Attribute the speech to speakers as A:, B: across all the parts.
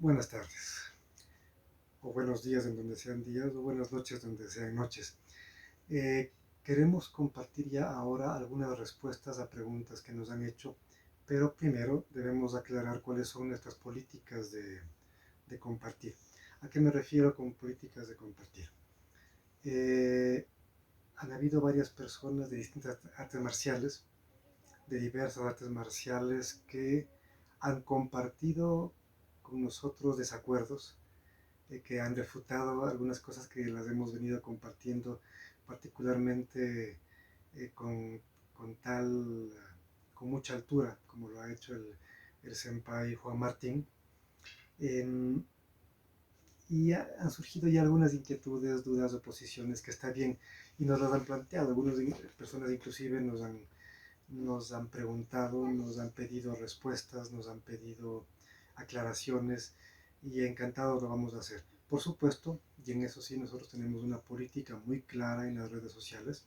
A: Buenas tardes, o buenos días en donde sean días, o buenas noches donde sean noches. Eh, Queremos compartir ya ahora algunas respuestas a preguntas que nos han hecho, pero primero debemos aclarar cuáles son nuestras políticas de compartir. ¿A qué me refiero con políticas de compartir? Eh, Han habido varias personas de distintas artes marciales, de diversas artes marciales, que han compartido con nosotros desacuerdos, que han refutado algunas cosas que las hemos venido compartiendo, particularmente eh, con, con, tal, con mucha altura, como lo ha hecho el senpai Juan Martín. Eh, y han surgido ya algunas inquietudes, dudas, oposiciones, que está bien, y nos las han planteado. Algunas personas inclusive nos han preguntado, nos han pedido respuestas, nos han pedido aclaraciones, y encantado lo vamos a hacer. Por supuesto, y en eso sí nosotros tenemos una política muy clara en las redes sociales.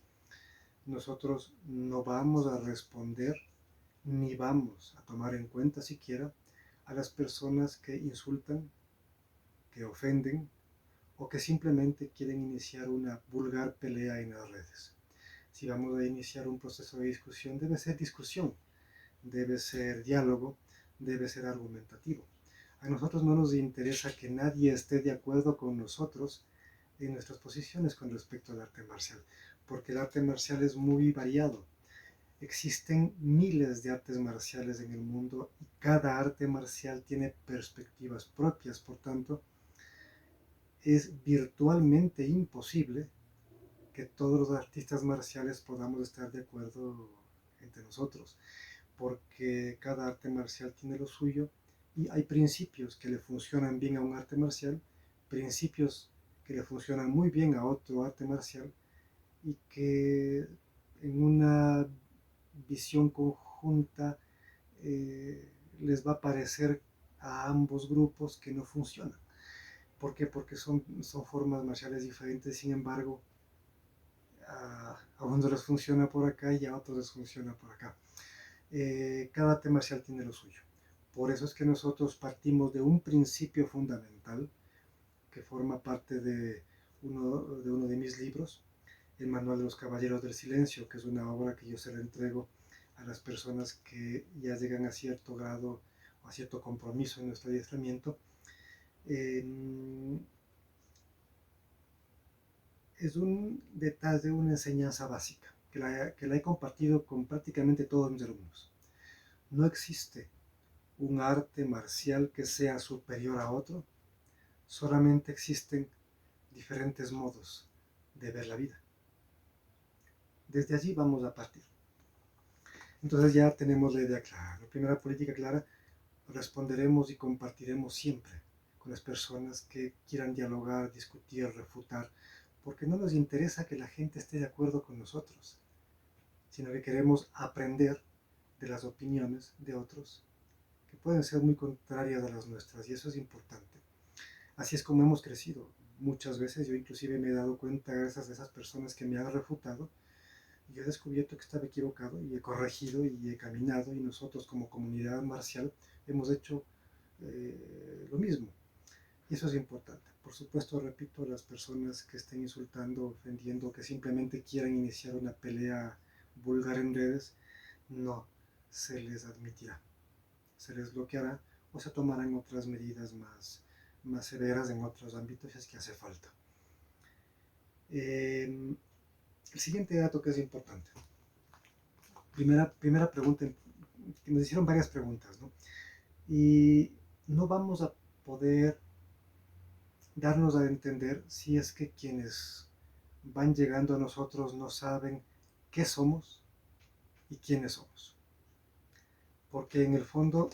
A: Nosotros no vamos a responder ni vamos a tomar en cuenta siquiera a las personas que insultan, que ofenden o que simplemente quieren iniciar una vulgar pelea en las redes. Si vamos a iniciar un proceso de discusión, debe ser discusión, debe ser diálogo, debe ser argumentativo. A nosotros no nos interesa que nadie esté de acuerdo con nosotros en nuestras posiciones con respecto al arte marcial, porque el arte marcial es muy variado. Existen miles de artes marciales en el mundo y cada arte marcial tiene perspectivas propias, por tanto, es virtualmente imposible que todos los artistas marciales podamos estar de acuerdo entre nosotros, porque cada arte marcial tiene lo suyo y hay principios que le funcionan bien a un arte marcial, principios que le funcionan muy bien a otro arte marcial, y que en una visión conjunta les va a parecer a ambos grupos que no funcionan. ¿Por qué? Porque son formas marciales diferentes, sin embargo, a unos les funciona por acá y a otros les funciona por acá. Cada arte marcial tiene lo suyo. Por eso es que nosotros partimos de un principio fundamental que forma parte de uno de mis libros, el Manual de los Caballeros del Silencio, que es una obra que yo se la entrego a las personas que ya llegan a cierto grado o a cierto compromiso en nuestro adiestramiento. Eh, es un detalle, una enseñanza básica, que la he compartido con prácticamente todos mis alumnos. No existe un arte marcial que sea superior a otro, solamente existen diferentes modos de ver la vida. Desde allí vamos a partir. Entonces ya tenemos la idea clara. La primera política clara: responderemos y compartiremos siempre con las personas que quieran dialogar, discutir, refutar, porque no nos interesa que la gente esté de acuerdo con nosotros, sino que queremos aprender de las opiniones de otros que pueden ser muy contrarias a las nuestras, y eso es importante. Así es como hemos crecido. Muchas veces yo inclusive me he dado cuenta, gracias a esas personas que me han refutado, y yo he descubierto que estaba equivocado y he corregido y he caminado, y nosotros como comunidad marcial hemos hecho lo mismo. Y eso es importante. Por supuesto, repito, las personas que estén insultando, ofendiendo, que simplemente quieran iniciar una pelea vulgar en redes, no se les admitirá. Se les bloqueará o se tomarán otras medidas más severas en otros ámbitos si es que hace falta. El siguiente dato que es importante. Primera pregunta, que nos hicieron varias preguntas, ¿no? Y no vamos a poder darnos a entender si es que quienes van llegando a nosotros no saben qué somos y quiénes somos. Porque en el fondo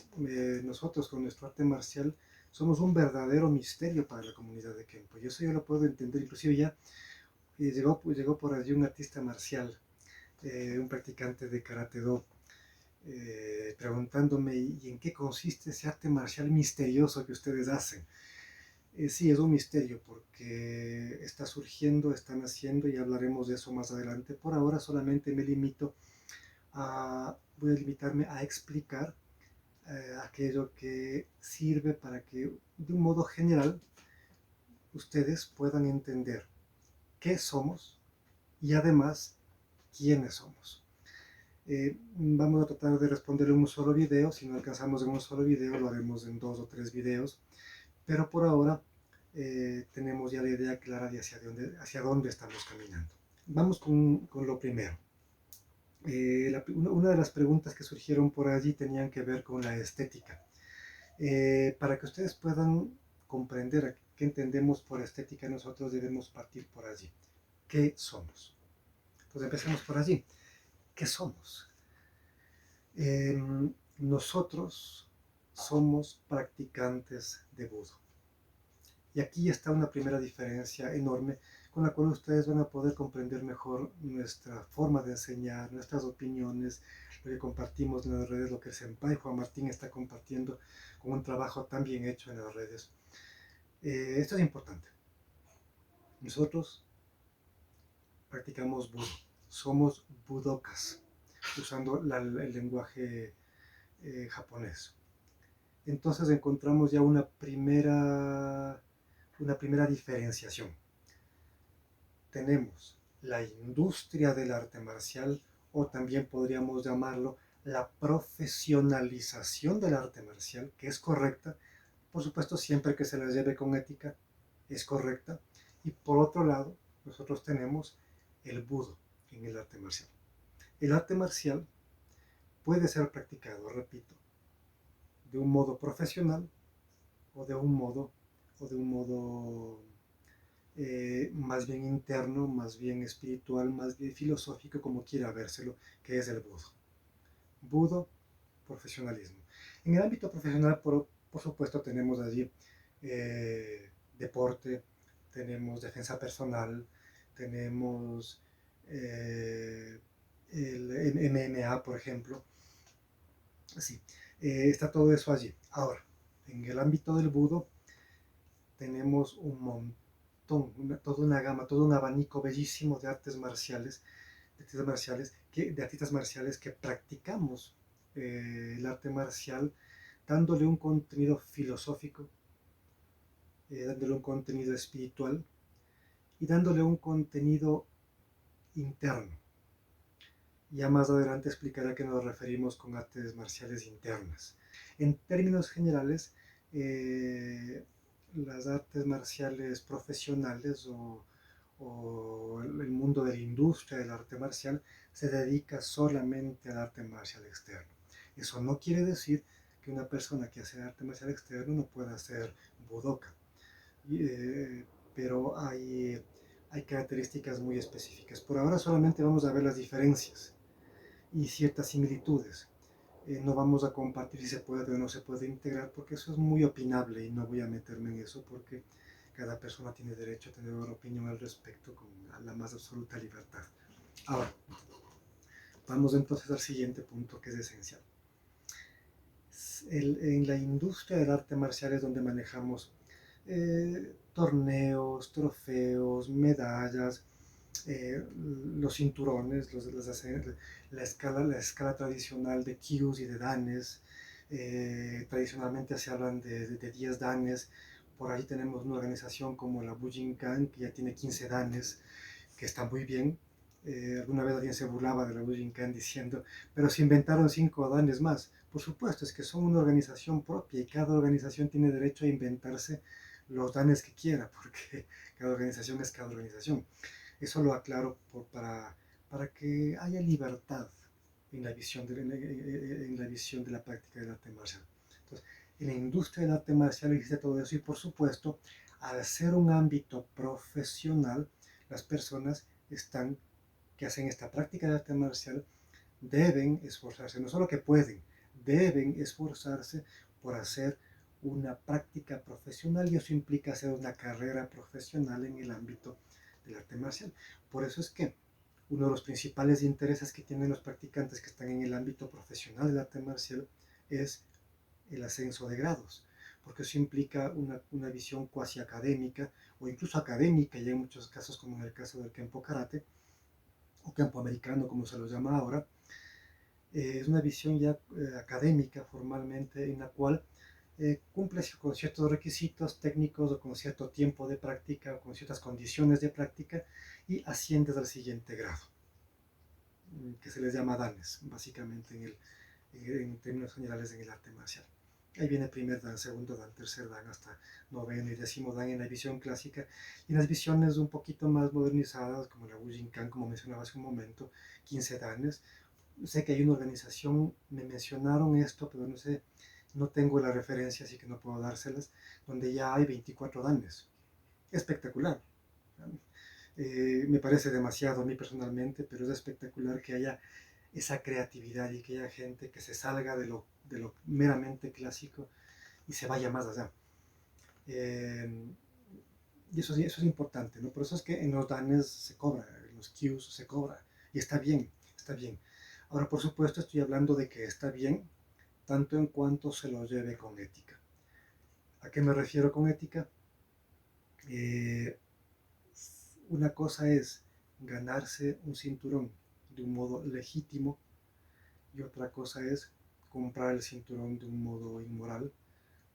A: nosotros con nuestro arte marcial somos un verdadero misterio para la comunidad de Kempo. Y eso yo lo puedo entender. Inclusive ya llegó por allí un artista marcial, un practicante de Karate Do, preguntándome: ¿y en qué consiste ese arte marcial misterioso que ustedes hacen? Sí, es un misterio porque está surgiendo, están haciendo, y hablaremos de eso más adelante. Por ahora solamente voy a limitarme a explicar aquello que sirve para que de un modo general ustedes puedan entender qué somos y además quiénes somos. Vamos a tratar de responder en un solo video. Si no alcanzamos en un solo video, lo haremos en 2 o 3 videos, pero por ahora tenemos ya la idea clara de hacia dónde estamos caminando. Vamos con lo primero. Una de las preguntas que surgieron por allí tenían que ver con la estética. Para que ustedes puedan comprender qué entendemos por estética, nosotros debemos partir por allí. ¿Qué somos? Entonces empecemos por allí. ¿Qué somos? Nosotros somos practicantes de Budo. Y aquí está una primera diferencia enorme con la cual ustedes van a poder comprender mejor nuestra forma de enseñar, nuestras opiniones, lo que compartimos en las redes, lo que el Senpai Juan Martín está compartiendo con un trabajo tan bien hecho en las redes. Esto es importante. Nosotros practicamos Budo, somos budokas, usando el lenguaje japonés. Entonces encontramos ya una primera diferenciación. Tenemos la industria del arte marcial, o también podríamos llamarlo la profesionalización del arte marcial, que es correcta, por supuesto siempre que se la lleve con ética, es correcta. Y por otro lado, nosotros tenemos el Budo en el arte marcial. El arte marcial puede ser practicado, repito, de un modo profesional o de un modo más bien interno, más bien espiritual, más bien filosófico, como quiera vérselo, que es el Budo. Budo, profesionalismo. En el ámbito profesional, por supuesto, tenemos allí deporte, tenemos defensa personal, tenemos el MMA, por ejemplo. Sí, está todo eso allí. Ahora, en el ámbito del Budo tenemos un montón, toda una gama, todo un abanico bellísimo de artes marciales, de artistas marciales que practicamos el arte marcial dándole un contenido filosófico, dándole un contenido espiritual y dándole un contenido interno. Ya más adelante explicaré a qué nos referimos con artes marciales internas. En términos generales, las artes marciales profesionales o el mundo de la industria del arte marcial se dedica solamente al arte marcial externo. Eso no quiere decir que una persona que hace arte marcial externo no pueda hacer budoka, pero hay características muy específicas. Por ahora solamente vamos a ver las diferencias y ciertas similitudes. No vamos a compartir si se puede o no se puede integrar, porque eso es muy opinable y no voy a meterme en eso porque cada persona tiene derecho a tener una opinión al respecto con la más absoluta libertad. Ahora, vamos entonces al siguiente punto que es esencial. En la industria del arte marcial es donde manejamos torneos, trofeos, medallas, los cinturones, la escala tradicional de kyus y de danes. Tradicionalmente se hablan de 10 danes. Por ahí tenemos una organización como la Bujinkan, que ya tiene 15 danes, que está muy bien. Alguna vez alguien se burlaba de la Bujinkan diciendo, pero se inventaron 5 danes más. Por supuesto, es que son una organización propia y cada organización tiene derecho a inventarse los danes que quiera, porque cada organización es cada organización. Eso lo aclaro para que haya libertad en la visión de la práctica del arte marcial. Entonces, en la industria del arte marcial existe todo eso y por supuesto, al ser un ámbito profesional, las personas que hacen esta práctica de arte marcial deben esforzarse, no solo que pueden, deben esforzarse por hacer una práctica profesional y eso implica hacer una carrera profesional en el ámbito del arte marcial. Por eso es que uno de los principales intereses que tienen los practicantes que están en el ámbito profesional del arte marcial es el ascenso de grados, porque eso implica una visión cuasi académica o incluso académica, y en muchos casos, como en el caso del Kenpo Karate o Kenpo Americano, como se lo llama ahora, Es una visión ya académica formalmente en la cual cumple con ciertos requisitos técnicos o con cierto tiempo de práctica o con ciertas condiciones de práctica y asciendes al siguiente grado, que se les llama danes, básicamente en términos generales en el arte marcial. Ahí viene primer dan, segundo dan, tercer dan, hasta noveno y décimo dan en la visión clásica. Y en las visiones un poquito más modernizadas, como la Wujinkan, como mencionaba hace un momento, 15 danes. Sé que hay una organización, me mencionaron esto, pero no sé, no tengo la referencia, así que no puedo dárselas, donde ya hay 24 danes. Espectacular. Me parece demasiado a mí personalmente, pero es espectacular que haya esa creatividad y que haya gente que se salga de lo meramente clásico y se vaya más allá. Y eso es importante, ¿no? Por eso es que en los danes se cobra, en los cues se cobra, y está bien, está bien. Ahora, por supuesto, estoy hablando de que está bien, tanto en cuanto se lo lleve con ética. ¿A qué me refiero con ética? Eh, una cosa es ganarse un cinturón de un modo legítimo y otra cosa es comprar el cinturón de un modo inmoral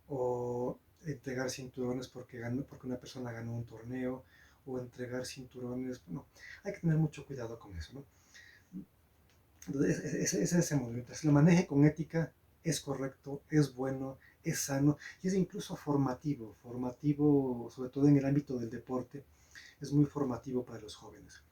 A: o entregar cinturones porque una persona ganó un torneo o entregar cinturones, no, hay que tener mucho cuidado con eso, ¿no? Entonces, ese es ese modo. Mientras lo maneje con ética, es correcto, es bueno, es sano y es incluso formativo sobre todo en el ámbito del deporte, es muy formativo para los jóvenes.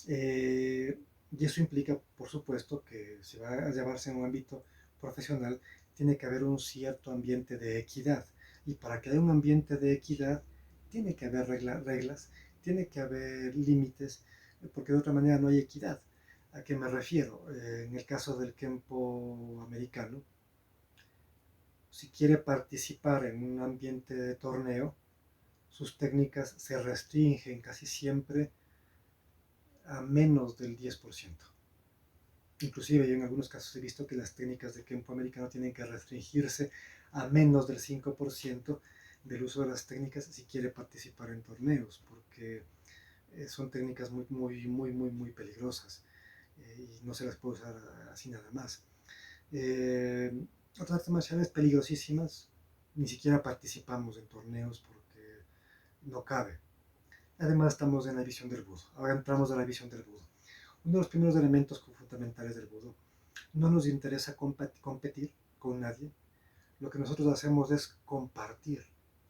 A: Y eso implica, por supuesto, que si va a llevarse en un ámbito profesional, tiene que haber un cierto ambiente de equidad. Y para que haya un ambiente de equidad, tiene que haber reglas, tiene que haber límites, porque de otra manera no hay equidad. ¿A qué me refiero? En el caso del Kempo americano, si quiere participar en un ambiente de torneo, sus técnicas se restringen casi siempre a menos del 10%. Inclusive yo en algunos casos he visto que las técnicas de Kempo americano tienen que restringirse a menos del 5% del uso de las técnicas si quiere participar en torneos, porque son técnicas muy peligrosas y no se las puede usar así nada más. Eh, Otras artes marciales peligrosísimas, ni siquiera participamos en torneos porque no cabe. Además estamos en la visión del budo. Ahora entramos a la visión del budo. Uno de los primeros elementos fundamentales del budo. No nos interesa competir con nadie. Lo que nosotros hacemos es compartir,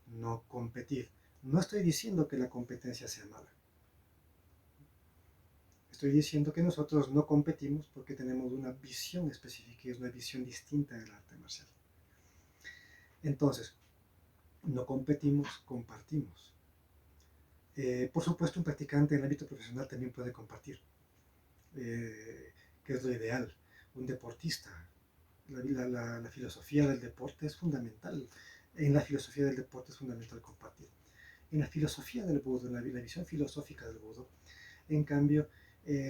A: no competir. No estoy diciendo que la competencia sea mala. Estoy diciendo que nosotros no competimos porque tenemos una visión específica y es una visión distinta del arte marcial. Entonces, no competimos, compartimos. Por supuesto, un practicante en el ámbito profesional también puede compartir, que es lo ideal. Un deportista, la filosofía del deporte es fundamental. En la filosofía del deporte es fundamental compartir. En la filosofía del Budo, en la visión filosófica del Budo, en cambio,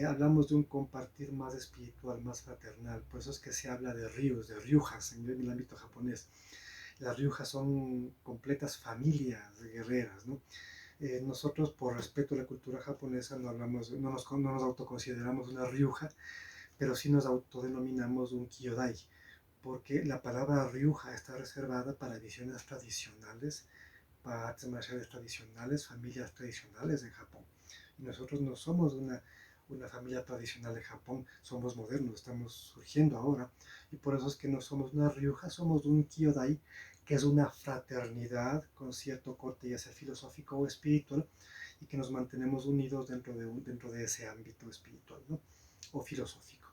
A: hablamos de un compartir más espiritual, más fraternal. Por eso es que se habla de ryus, de ryujas en el ámbito japonés. Las ryujas son completas familias de guerreras, ¿no? Nosotros, por respeto a la cultura japonesa, no nos autoconsideramos una ryuja, pero sí nos autodenominamos un kyodai, porque la palabra ryuja está reservada para visiones tradicionales, para artes marciales tradicionales, familias tradicionales en Japón. Y nosotros no somos una familia tradicional de Japón, somos modernos, estamos surgiendo ahora, y por eso es que no somos una ryuja, somos un kyodai, que es una fraternidad con cierto corte ya sea filosófico o espiritual, y que nos mantenemos unidos dentro de ese ámbito espiritual, ¿no? O filosófico.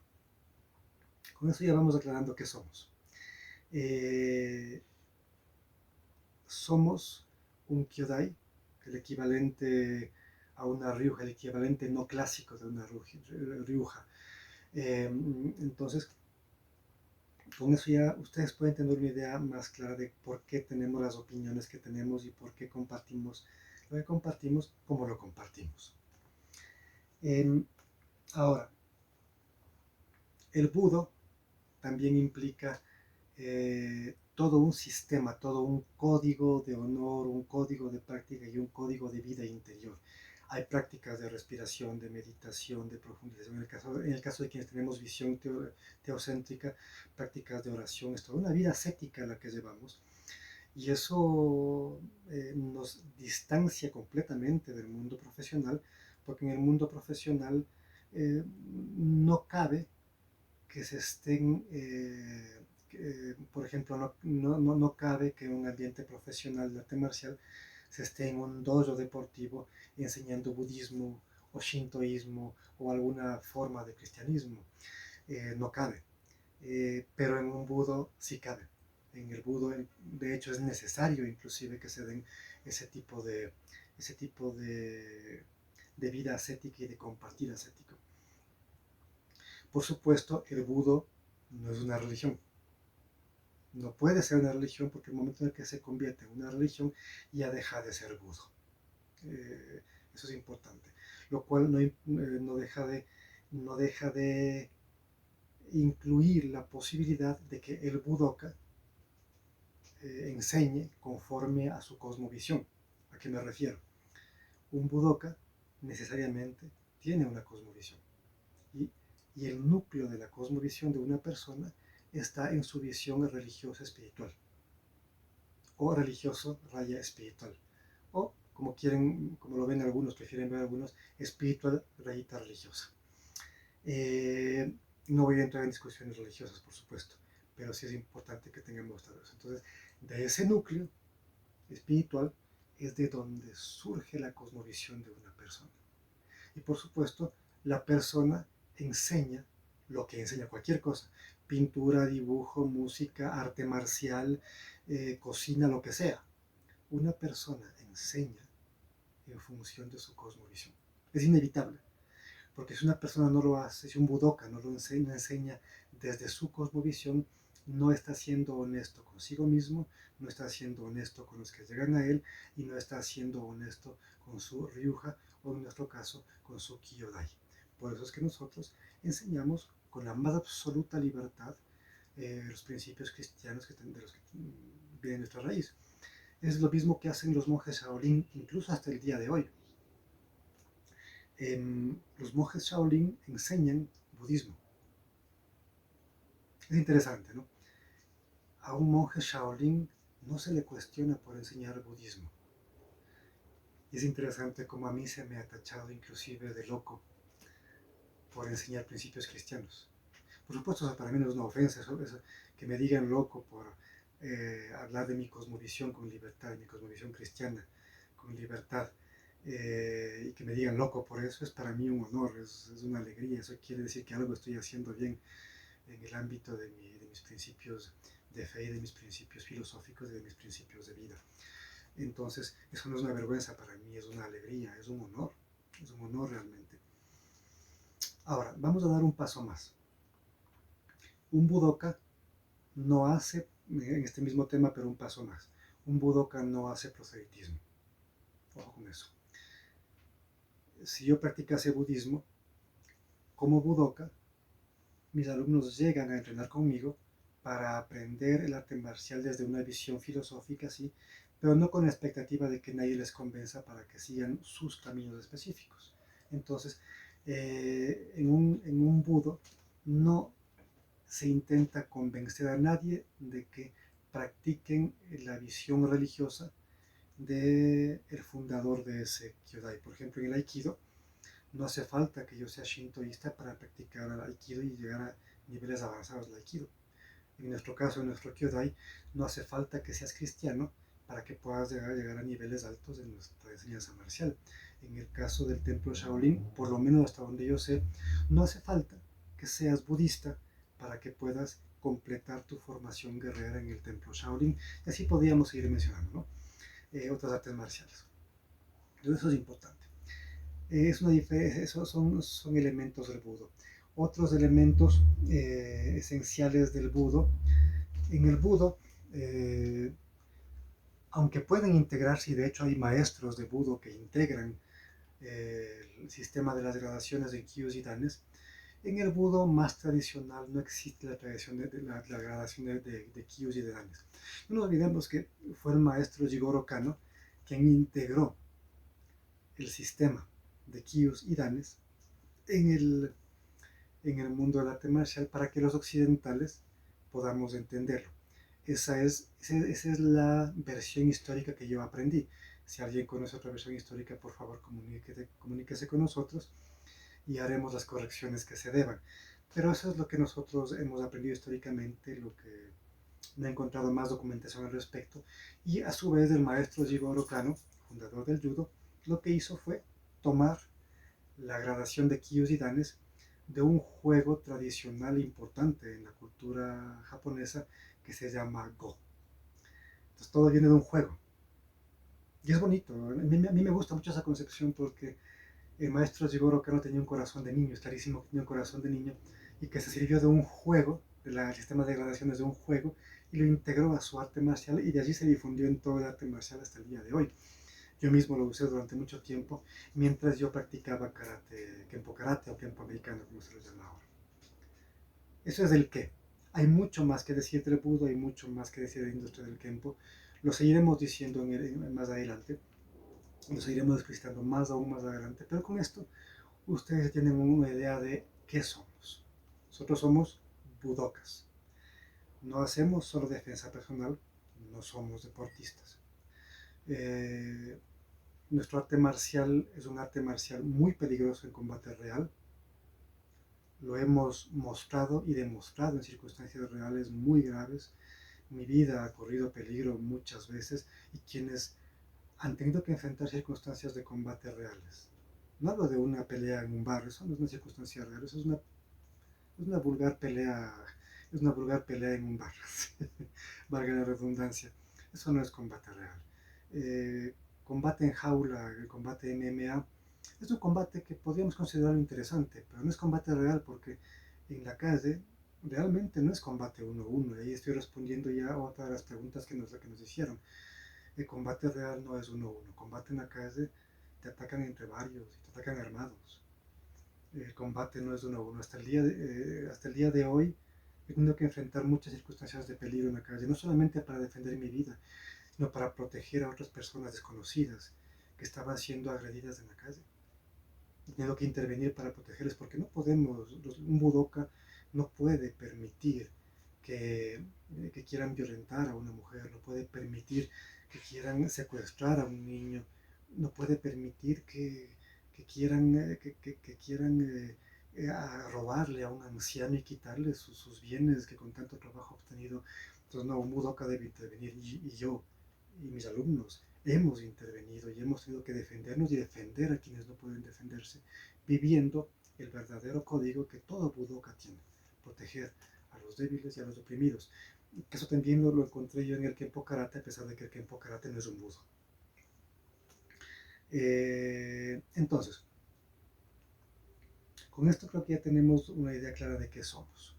A: Con eso ya vamos aclarando qué somos. Eh, Somos un kyodai, el equivalente a una ryuja, el equivalente no clásico de una ryuja. Entonces, con eso ya ustedes pueden tener una idea más clara de por qué tenemos las opiniones que tenemos y por qué compartimos lo que compartimos, como lo compartimos. Ahora, el budo también implica todo un sistema, todo un código de honor, un código de práctica y un código de vida interior. Hay prácticas de respiración, de meditación, de profundización. En el caso de quienes tenemos visión teocéntrica, prácticas de oración, es toda una vida ascética la que llevamos. Y eso nos distancia completamente del mundo profesional, porque en el mundo profesional no cabe que se estén, por ejemplo, no cabe que en un ambiente profesional de arte marcial se esté en un dojo deportivo enseñando budismo o shintoísmo o alguna forma de cristianismo. No cabe. Pero en un budo sí cabe. En el budo, de hecho, es necesario inclusive que se den ese tipo de, ese tipo de vida ascética y de compartir ascético. Por supuesto, el budo no es una religión. No puede ser una religión porque el momento en el que se convierte en una religión ya deja de ser budo. Eso es importante. Lo cual no deja de incluir la posibilidad de que el budoka enseñe conforme a su cosmovisión. ¿A qué me refiero? Un budoka necesariamente tiene una cosmovisión y, y el núcleo de la cosmovisión de una persona está en su visión religiosa espiritual o religioso raya espiritual o como lo ven algunos, prefieren ver algunos, espiritual rayita religiosa. No voy a entrar en discusiones religiosas, por supuesto, pero sí es importante que tengamos todo eso. Entonces, de ese núcleo espiritual es de donde surge la cosmovisión de una persona. Y por supuesto, la persona enseña lo que enseña cualquier cosa: pintura, dibujo, música, arte marcial, cocina, lo que sea. Una persona enseña en función de su cosmovisión. Es inevitable, porque si una persona no lo hace, si un budoka no lo enseña desde su cosmovisión, no está siendo honesto consigo mismo, no está siendo honesto con los que llegan a él y no está siendo honesto con su ryuja o en nuestro caso con su kyodai. Por eso es que nosotros enseñamos con la más absoluta libertad los principios cristianos de los que viene nuestra raíz. Es lo mismo que hacen los monjes Shaolin incluso hasta el día de hoy. Los monjes Shaolin enseñan budismo. Es interesante, ¿no? A un monje Shaolin no se le cuestiona por enseñar budismo. Y es interesante como a mí se me ha tachado inclusive de loco por enseñar principios cristianos. Por supuesto, para mí no es una ofensa eso, que me digan loco por hablar de mi cosmovisión con libertad, de mi cosmovisión cristiana con libertad. Y que me digan loco por eso es para mí un honor, es una alegría. Eso quiere decir que algo estoy haciendo bien en el ámbito de mis principios de fe y de mis principios filosóficos y de mis principios de vida. Entonces, eso no es una vergüenza para mí, es una alegría, es un honor realmente. Ahora, vamos a dar un paso más. Un budoka no hace, en este mismo tema, pero un paso más. Un budoka no hace proselitismo. Ojo con eso. Si yo practicase budismo, como budoka, mis alumnos llegan a entrenar conmigo para aprender el arte marcial desde una visión filosófica, sí, pero no con la expectativa de que nadie les convenza para que sigan sus caminos específicos. Entonces, en un budo no se intenta convencer a nadie de que practiquen la visión religiosa del fundador de ese kyodai. Por ejemplo, en el aikido, no hace falta que yo sea shintoísta para practicar el aikido y llegar a niveles avanzados del aikido. En nuestro caso, en nuestro kyodai, no hace falta que seas cristiano para que puedas llegar a niveles altos de nuestra enseñanza marcial. En el caso del templo Shaolin, por lo menos hasta donde yo sé, no hace falta que seas budista para que puedas completar tu formación guerrera en el templo Shaolin. Y así podríamos seguir mencionando, ¿no? Otras artes marciales. Entonces eso es importante. Esos son elementos del budo. Otros elementos esenciales del budo. En el budo, aunque pueden integrarse, y de hecho hay maestros de budo que integran el sistema de las gradaciones de kyus y danes, en el budo más tradicional no existe la tradición de la gradación de kyus y de danes. No nos olvidemos que fue el maestro Jigoro Kano quien integró el sistema de Kyus y danes en el mundo del arte marcial para que los occidentales podamos entenderlo. Esa es la versión histórica que yo aprendí. Si alguien conoce otra versión histórica, por favor comuníquese con nosotros y haremos las correcciones que se deban. Pero eso es lo que nosotros hemos aprendido históricamente, lo que no he encontrado más documentación al respecto. Y a su vez el maestro Jigoro Kano, fundador del judo, lo que hizo fue tomar la gradación de kyus y danes de un juego tradicional importante en la cultura japonesa que se llama Go. Entonces todo viene de un juego. Y es bonito. A mí me gusta mucho esa concepción porque el maestro Jigoro Kano tenía un corazón de niño, es clarísimo que tenía un corazón de niño, y que se sirvió de un juego, del sistema de gradaciones de un juego, y lo integró a su arte marcial, y de allí se difundió en todo el arte marcial hasta el día de hoy. Yo mismo lo usé durante mucho tiempo, mientras yo practicaba karate, kempo karate o kempo americano, como se lo llama ahora. Eso es el qué. Hay mucho más que decir del budo, hay mucho más que decir de la industria del kempo. Lo seguiremos diciendo más adelante, lo seguiremos explicitando aún más adelante, pero con esto ustedes tienen una idea de qué somos. Nosotros somos budokas. No hacemos solo defensa personal, no somos deportistas. Eh, Nuestro arte marcial es un arte marcial muy peligroso en combate real. Lo hemos mostrado y demostrado en circunstancias reales muy graves. Mi vida ha corrido peligro muchas veces y quienes han tenido que enfrentar circunstancias de combate reales. No hablo de una pelea en un bar, eso no es una circunstancia real, eso es una vulgar pelea, es una vulgar pelea en un bar, valga la redundancia. Eso no es combate real. Combate en jaula, el combate MMA, es un combate que podríamos considerarlo interesante, pero no es combate real porque en la calle realmente no es combate uno a uno. Y ahí estoy respondiendo ya a otra de las preguntas que nos hicieron. El combate real no es uno a uno. Combate en la calle te atacan entre varios, te atacan armados. El combate no es uno a uno. Hasta el día de hoy he tenido que enfrentar muchas circunstancias de peligro en la calle, no solamente para defender mi vida, sino para proteger a otras personas desconocidas que estaban siendo agredidas en la calle. He tenido que intervenir para protegerles porque no podemos, un budoka no puede permitir que quieran violentar a una mujer, no puede permitir que quieran secuestrar a un niño, no puede permitir que quieran, que quieran robarle a un anciano y quitarle sus bienes que con tanto trabajo ha obtenido. Entonces, no, un budoka debe intervenir y yo y mis alumnos hemos intervenido y hemos tenido que defendernos y defender a quienes no pueden defenderse, viviendo el verdadero código que todo budoka tiene, proteger a los débiles y a los oprimidos. Que eso también lo encontré yo en el Kempo Karate, a pesar de que el Kempo Karate no es un budo. Entonces, con esto creo que ya tenemos una idea clara de qué somos.